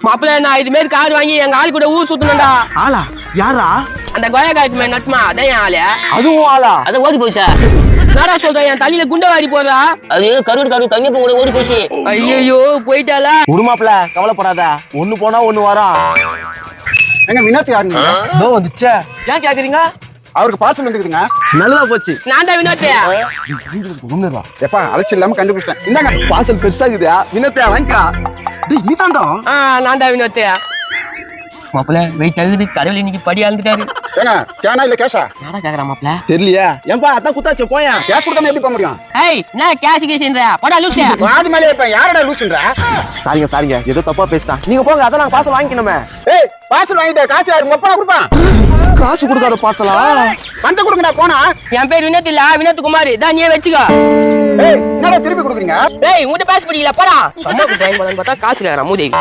மாப்பிள்ள நான் இது மாதிரி கார் வாங்கி எங்க ஆள் கூட ஊர் சுத்தணும்டா. ஆளா? யாரா? அந்த கோயா காய்க்கு மேல நட்டுமா அதான் என் ஆளு. அதுவும் ஆளா? அது ஓடி போச்சா? என்னடா சொல்றேன், என் தலையில குண்டை வாரி போடுறா. அது கருடு கரு தங்கப்ப கூட ஓடி போச்சு. ஐயோ போயிட்டாளா? உடுமாப்ல கவலைப்படாத, ஒண்ணு போனா ஒண்ணு வரும். எங்க வினோத் யாருங்க? இதோ வந்துச்சே. ஏன் கேக்குறீங்க? அவருக்கு பார்சல் வந்துக்குதுங்க. நல்லதா போச்சு. நான் தான் வினோத். எப்பா அலைச்சல் இல்லாம கண்டுபிடிச்சேன். இந்தாங்க பார்சல் பெருசாகுதா? வினோத்தியா வாங்கிக்கா. டேய் நீ தான்டா. நான் தான் வினோத். மாப்பிள்ள வெயிட் அழுது கடவுள் இன்னைக்கு படி அழுந்துட்டாரு. ஏங்க ஸ்கேனா இல்ல கேஷா? யாரா கேக்குறா மாப்பிள்ள? தெரியலையா? ஏன்பா அதான் குத்தாச்சு போயா. கேஷ் கொடுக்காம எப்படி போக முடியும்? ஏய் என்ன கேஷ் கேஷ்ன்ற போடா லூசு. வாது மேலே இப்ப யாரடா லூசுன்ற? சாரிங்க ஏதோ தப்பா பேசிட்டான். நீங்க போங்க, அதான் நாங்க பார்சல் வாங்கிக்கணுமே. ஏய் பார்சல் வாங்கிட்ட காசு யாரு உங்க அப்பா கொடுப்பான்? காசு கொடுக்காத பார்சலா? வந்து கொடுங்கடா போனா. என் பேர் வினோத் இல்ல, வினோத் குமார். தான் நீயே வெச்சுக்கோ. ஏய் என்னடா திருப்பி கொடுக்குறீங்க? ஏய் உன்கிட்ட பேச முடியல போடா. அம்மாக்கு ட்ரைன் பண்ணலான்னு பார்த்தா காசு கேக்குறான் மூதேவி.